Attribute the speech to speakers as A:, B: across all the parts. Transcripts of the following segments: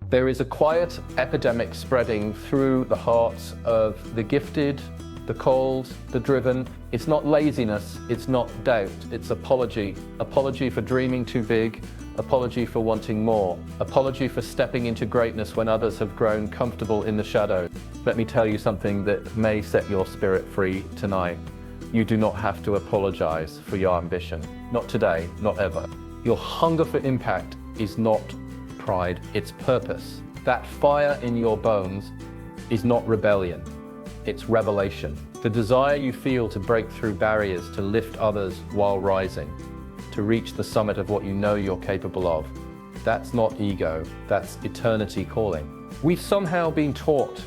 A: There is a quiet epidemic spreading through the hearts of the gifted, the called, the driven. It's not laziness, it's not doubt, it's apology. Apology for dreaming too big, apology for wanting more, apology for stepping into greatness when others have grown comfortable in the shadow. Let me tell you something that may set your spirit free tonight. You do not have to apologize for your ambition. Not today, not ever. Your hunger for impact is not pride, it's purpose. That fire in your bones is not rebellion, it's revelation. The desire you feel to break through barriers, to lift others while rising, to reach the summit of what you know you're capable of. That's not ego, that's eternity calling. We've somehow been taught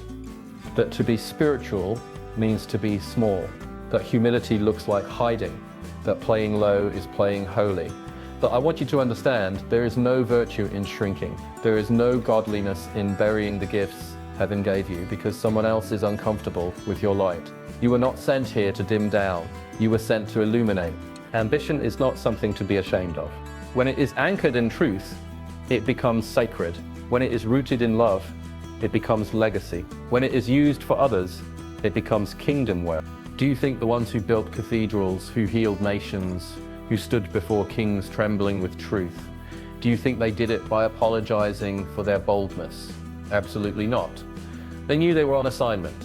A: that to be spiritual means to be small, that humility looks like hiding, that playing low is playing holy. But I want you to understand, there is no virtue in shrinking. There is no godliness in burying the gifts heaven gave you because someone else is uncomfortable with your light. You were not sent here to dim down. You were sent to illuminate. Ambition is not something to be ashamed of. When it is anchored in truth, it becomes sacred. When it is rooted in love, it becomes legacy. When it is used for others, it becomes kingdom work. Do you think the ones who built cathedrals, who healed nations, who stood before kings trembling with truth, do you think they did it by apologizing for their boldness? Absolutely not. They knew they were on assignment,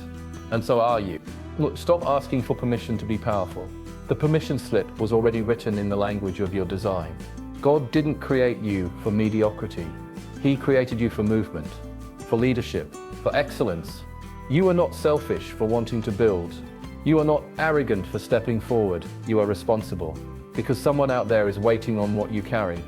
A: and so are you. Look, stop asking for permission to be powerful. The permission slip was already written in the language of your design. God didn't create you for mediocrity. He created you for movement, for leadership, for excellence. You are not selfish for wanting to build. You are not arrogant for stepping forward. You are responsible, because someone out there is waiting on what you carry.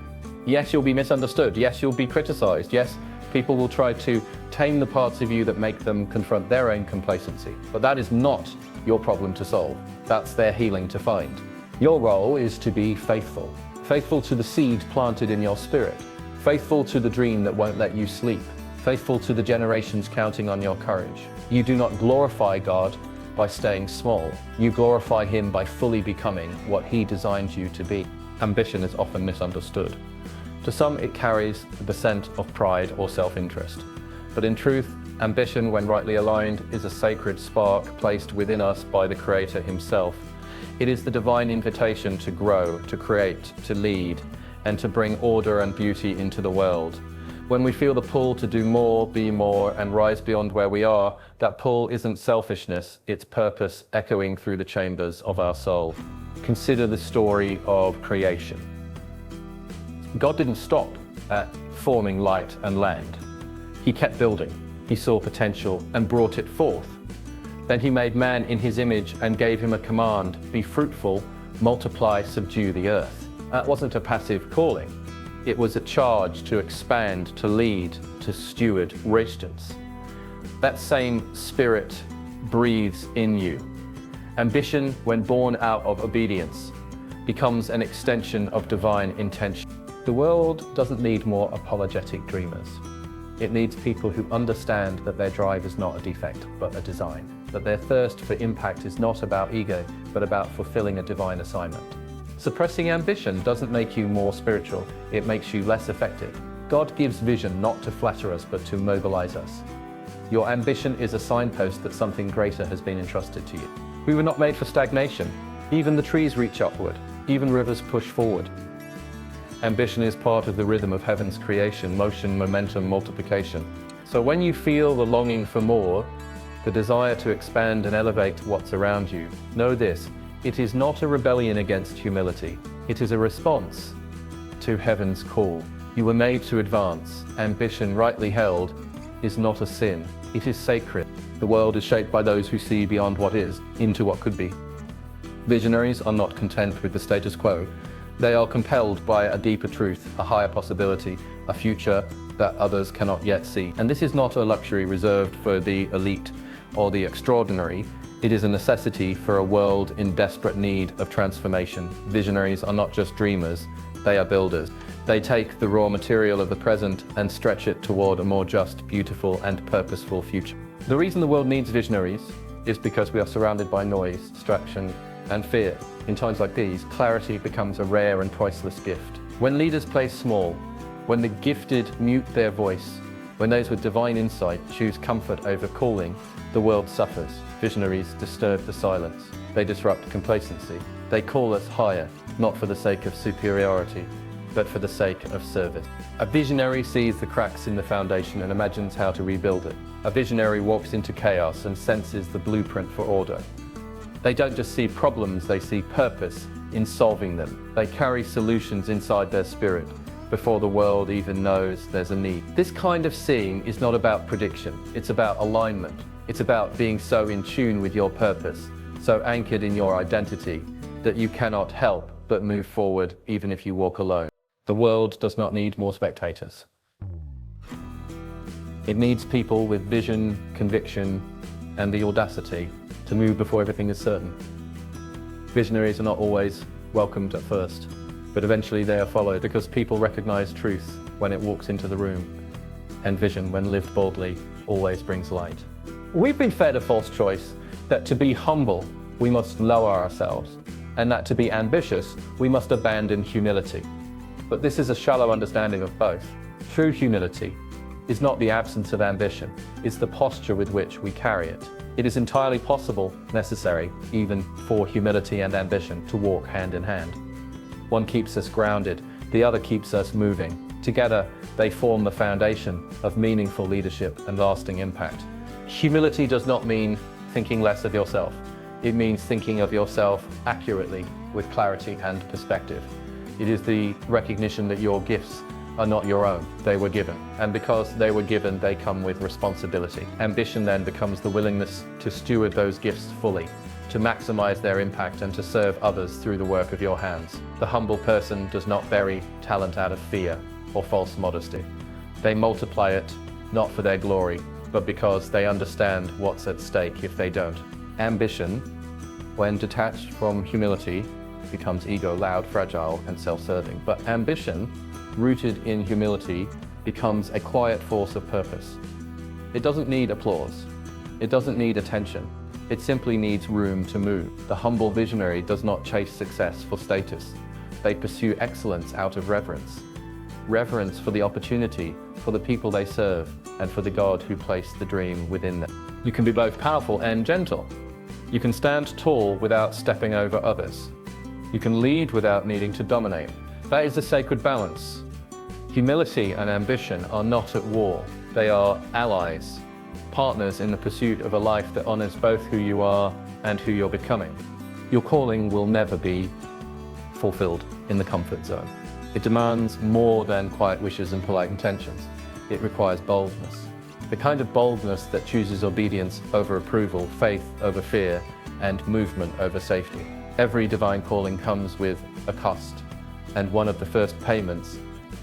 A: Yes, you'll be misunderstood. Yes, you'll be criticized. Yes, people will try to tame the parts of you that make them confront their own complacency. But that is not your problem to solve. That's their healing to find. Your role is to be faithful. Faithful to the seed planted in your spirit. Faithful to the dream that won't let you sleep. Faithful to the generations counting on your courage. You do not glorify God by staying small. You glorify Him by fully becoming what He designed you to be. Ambition is often misunderstood. To some, it carries the scent of pride or self-interest. But in truth, ambition, when rightly aligned, is a sacred spark placed within us by the Creator Himself. It is the divine invitation to grow, to create, to lead, and to bring order and beauty into the world. When we feel the pull to do more, be more, and rise beyond where we are, that pull isn't selfishness, it's purpose echoing through the chambers of our soul. Consider the story of creation. God didn't stop at forming light and land. He kept building. He saw potential and brought it forth. Then He made man in His image and gave him a command: be fruitful, multiply, subdue the earth. That wasn't a passive calling. It was a charge to expand, to lead, to steward regents. That same spirit breathes in you. Ambition, when born out of obedience, becomes an extension of divine intention. The world doesn't need more apologetic dreamers. It needs people who understand that their drive is not a defect, but a design. That their thirst for impact is not about ego, but about fulfilling a divine assignment. Suppressing ambition doesn't make you more spiritual, it makes you less effective. God gives vision not to flatter us, but to mobilize us. Your ambition is a signpost that something greater has been entrusted to you. We were not made for stagnation. Even the trees reach upward, even rivers push forward. Ambition is part of the rhythm of heaven's creation, motion, momentum, multiplication. So when you feel the longing for more, the desire to expand and elevate what's around you, know this: it is not a rebellion against humility. It is a response to heaven's call. You were made to advance. Ambition, rightly held, is not a sin. It is sacred. The world is shaped by those who see beyond what is into what could be. Visionaries are not content with the status quo. They are compelled by a deeper truth, a higher possibility, a future that others cannot yet see. And this is not a luxury reserved for the elite or the extraordinary. It is a necessity for a world in desperate need of transformation. Visionaries are not just dreamers, they are builders. They take the raw material of the present and stretch it toward a more just, beautiful, and purposeful future. The reason the world needs visionaries is because we are surrounded by noise, distraction, and fear. In times like these, clarity becomes a rare and priceless gift. When leaders play small, when the gifted mute their voice, When those with divine insight choose comfort over calling, the world suffers. Visionaries disturb the silence. They disrupt complacency. They call us higher, not for the sake of superiority, but for the sake of service. A visionary sees the cracks in the foundation and imagines how to rebuild it. A visionary walks into chaos and senses the blueprint for order. They don't just see problems, they see purpose in solving them. They carry solutions inside their spirit before the world even knows there's a need. This kind of seeing is not about prediction, it's about alignment. It's about being so in tune with your purpose, so anchored in your identity, that you cannot help but move forward even if you walk alone. The world does not need more spectators. It needs people with vision, conviction, and the audacity to move before everything is certain. Visionaries are not always welcomed at first, but eventually they are followed because people recognize truth when it walks into the room, and vision, when lived boldly, always brings light. We've been fed a false choice that to be humble, we must lower ourselves, and that to be ambitious, we must abandon humility. But this is a shallow understanding of both. True humility is not the absence of ambition, it's the posture with which we carry it. It is entirely possible, necessary, even for humility and ambition to walk hand in hand. One keeps us grounded, the other keeps us moving. Together, they form the foundation of meaningful leadership and lasting impact. Humility does not mean thinking less of yourself. It means thinking of yourself accurately, with clarity and perspective. It is the recognition that your gifts are not your own, they were given. And because they were given, they come with responsibility. Ambition then becomes the willingness to steward those gifts fully, to maximize their impact and to serve others through the work of your hands. The humble person does not bury talent out of fear or false modesty. They multiply it, not for their glory, but because they understand what's at stake if they don't. Ambition, when detached from humility, becomes ego, loud, fragile, and self-serving. But ambition, rooted in humility, becomes a quiet force of purpose. It doesn't need applause. It doesn't need attention. It simply needs room to move. The humble visionary does not chase success for status. They pursue excellence out of reverence. Reverence for the opportunity, for the people they serve, and for the God who placed the dream within them. You can be both powerful and gentle. You can stand tall without stepping over others. You can lead without needing to dominate. That is the sacred balance. Humility and ambition are not at war. They are allies, partners in the pursuit of a life that honors both who you are and who you're becoming. Your calling will never be fulfilled in the comfort zone. It demands more than quiet wishes and polite intentions. It requires boldness. The kind of boldness that chooses obedience over approval, faith over fear, and movement over safety. Every divine calling comes with a cost, and one of the first payments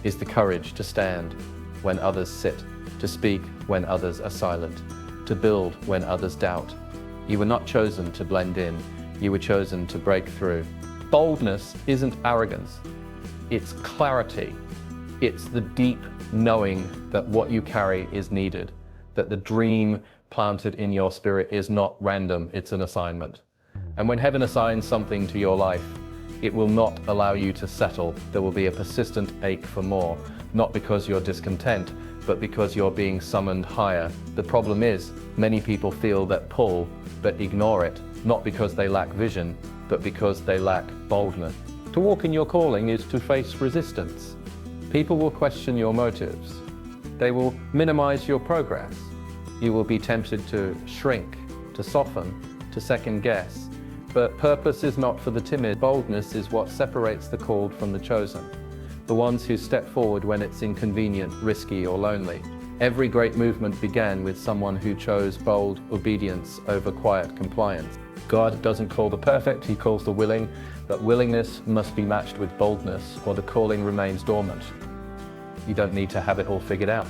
A: is the courage to stand when others sit, to speak when others are silent, to build when others doubt. You were not chosen to blend in, you were chosen to break through. Boldness isn't arrogance, it's clarity. It's the deep knowing that what you carry is needed, that the dream planted in your spirit is not random, it's an assignment. And when heaven assigns something to your life, it will not allow you to settle. There will be a persistent ache for more, not because you're discontent, but because you're being summoned higher. The problem is, many people feel that pull, but ignore it, not because they lack vision, but because they lack boldness. To walk in your calling is to face resistance. People will question your motives. They will minimize your progress. You will be tempted to shrink, to soften, to second guess. But purpose is not for the timid. Boldness is what separates the called from the chosen. The ones who step forward when it's inconvenient, risky, or lonely. Every great movement began with someone who chose bold obedience over quiet compliance. God doesn't call the perfect, He calls the willing, but willingness must be matched with boldness, or the calling remains dormant. You don't need to have it all figured out.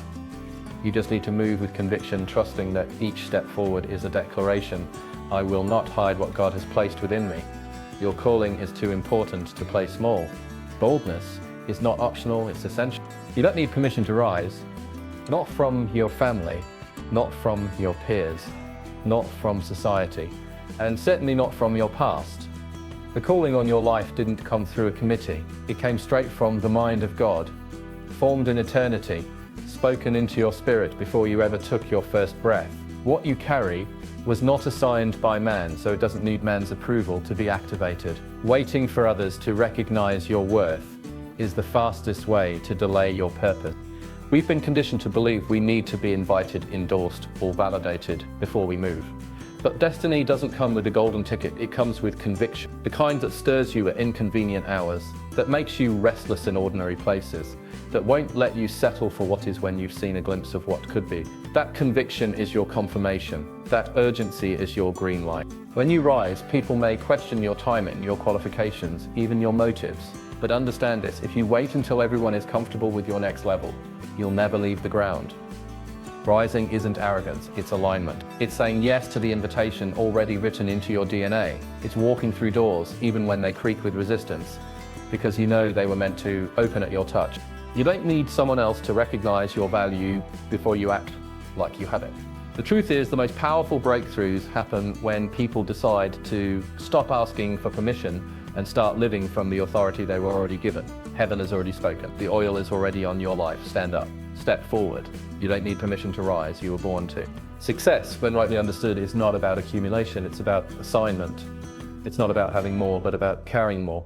A: You just need to move with conviction, trusting that each step forward is a declaration. I will not hide what God has placed within me. Your calling is too important to play small. Boldness is not optional, it's essential. You don't need permission to rise, not from your family, not from your peers, not from society, and certainly not from your past. The calling on your life didn't come through a committee. It came straight from the mind of God, formed in eternity, spoken into your spirit before you ever took your first breath. What you carry was not assigned by man, so it doesn't need man's approval to be activated. Waiting for others to recognize your worth is the fastest way to delay your purpose. We've been conditioned to believe we need to be invited, endorsed, or validated before we move. But destiny doesn't come with a golden ticket, it comes with conviction. The kind that stirs you at inconvenient hours, that makes you restless in ordinary places, that won't let you settle for what is when you've seen a glimpse of what could be. That conviction is your confirmation. That urgency is your green light. When you rise, people may question your timing, your qualifications, even your motives. But understand this, if you wait until everyone is comfortable with your next level, you'll never leave the ground. Rising isn't arrogance, it's alignment. It's saying yes to the invitation already written into your DNA. It's walking through doors, even when they creak with resistance, because you know they were meant to open at your touch. You don't need someone else to recognize your value before you act like you have it. The truth is, the most powerful breakthroughs happen when people decide to stop asking for permission and start living from the authority they were already given. Heaven has already spoken. The oil is already on your life. Stand up. Step forward. You don't need permission to rise. You were born to. Success, when rightly understood, is not about accumulation. It's about assignment. It's not about having more, but about carrying more.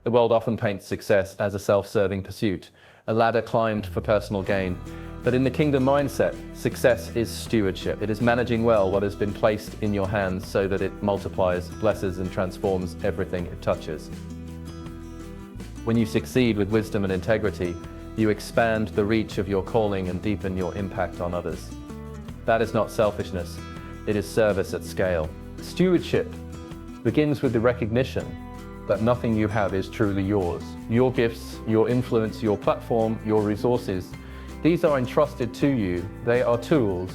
A: The world often paints success as a self-serving pursuit, a ladder climbed for personal gain. But in the kingdom mindset, success is stewardship. It is managing well what has been placed in your hands so that it multiplies, blesses, and transforms everything it touches. When you succeed with wisdom and integrity, you expand the reach of your calling and deepen your impact on others. That is not selfishness, it is service at scale. Stewardship begins with the recognition that nothing you have is truly yours. Your gifts, your influence, your platform, your resources, these are entrusted to you. They are tools,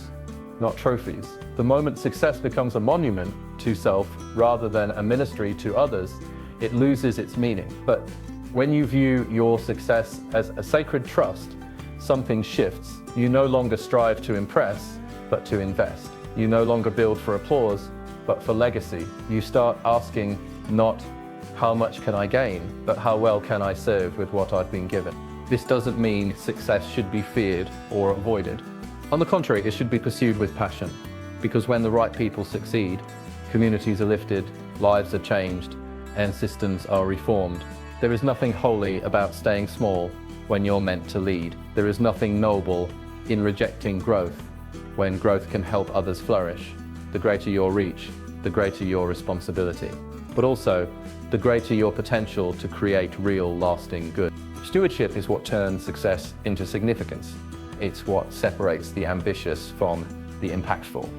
A: not trophies. The moment success becomes a monument to self rather than a ministry to others, it loses its meaning. But when you view your success as a sacred trust, something shifts. You no longer strive to impress, but to invest. You no longer build for applause, but for legacy. You start asking not how much can I gain, but how well can I serve with what I've been given. This doesn't mean success should be feared or avoided. On the contrary, it should be pursued with passion, because when the right people succeed, communities are lifted, lives are changed, and systems are reformed. There is nothing holy about staying small when you're meant to lead. There is nothing noble in rejecting growth when growth can help others flourish. The greater your reach, the greater your responsibility, but also the greater your potential to create real, lasting good. Stewardship is what turns success into significance. It's what separates the ambitious from the impactful.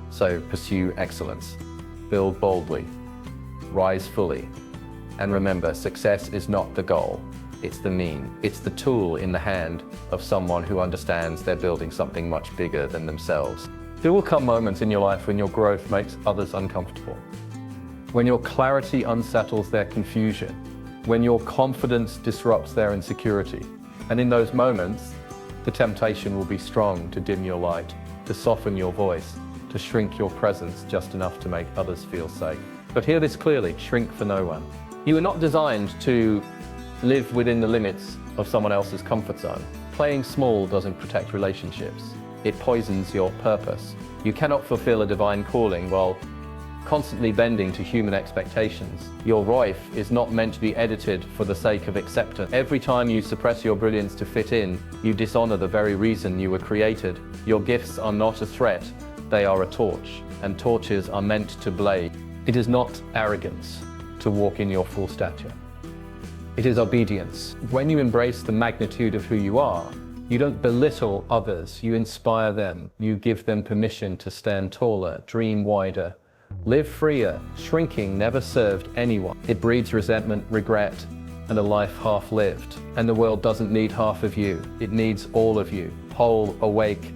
A: So pursue excellence, build boldly, rise fully, and remember, success is not the goal, it's the mean. It's the tool in the hand of someone who understands they're building something much bigger than themselves. There will come moments in your life when your growth makes others uncomfortable, when your clarity unsettles their confusion, when your confidence disrupts their insecurity. And in those moments, the temptation will be strong to dim your light, to soften your voice, to shrink your presence just enough to make others feel safe. But hear this clearly, shrink for no one. You are not designed to live within the limits of someone else's comfort zone. Playing small doesn't protect relationships. It poisons your purpose. You cannot fulfill a divine calling while constantly bending to human expectations. Your life is not meant to be edited for the sake of acceptance. Every time you suppress your brilliance to fit in, you dishonor the very reason you were created. Your gifts are not a threat, they are a torch, and torches are meant to blaze. It is not arrogance to walk in your full stature. It is obedience. When you embrace the magnitude of who you are, you don't belittle others, you inspire them. You give them permission to stand taller, dream wider, live freer. Shrinking never served anyone. It breeds resentment, regret, and a life half-lived. And the world doesn't need half of you. It needs all of you, whole, awake.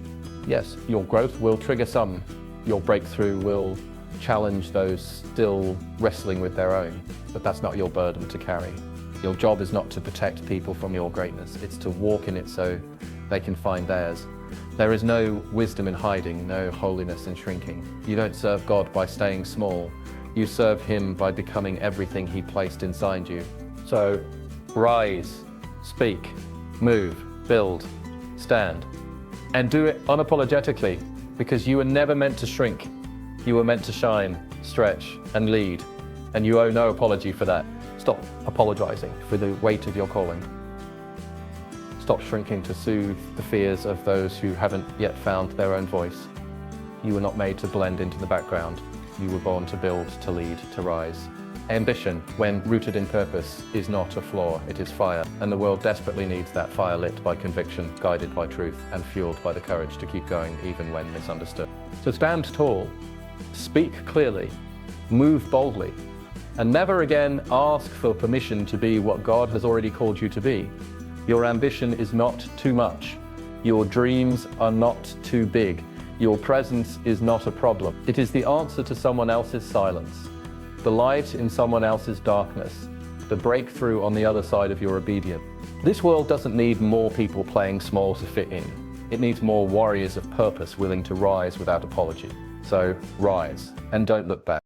A: Yes, your growth will trigger some. Your breakthrough will challenge those still wrestling with their own. But that's not your burden to carry. Your job is not to protect people from your greatness. It's to walk in it so they can find theirs. There is no wisdom in hiding, no holiness in shrinking. You don't serve God by staying small. You serve Him by becoming everything He placed inside you. So rise, speak, move, build, stand. And do it unapologetically, because you were never meant to shrink. You were meant to shine, stretch, and lead. And you owe no apology for that. Stop apologizing for the weight of your calling. Stop shrinking to soothe the fears of those who haven't yet found their own voice. You were not made to blend into the background. You were born to build, to lead, to rise. Ambition, when rooted in purpose, is not a flaw, it is fire. And the world desperately needs that fire lit by conviction, guided by truth, and fueled by the courage to keep going even when misunderstood. So stand tall, speak clearly, move boldly, and never again ask for permission to be what God has already called you to be. Your ambition is not too much. Your dreams are not too big. Your presence is not a problem. It is the answer to someone else's silence, the light in someone else's darkness, the breakthrough on the other side of your obedience. This world doesn't need more people playing small to fit in. It needs more warriors of purpose willing to rise without apology. So rise and don't look back.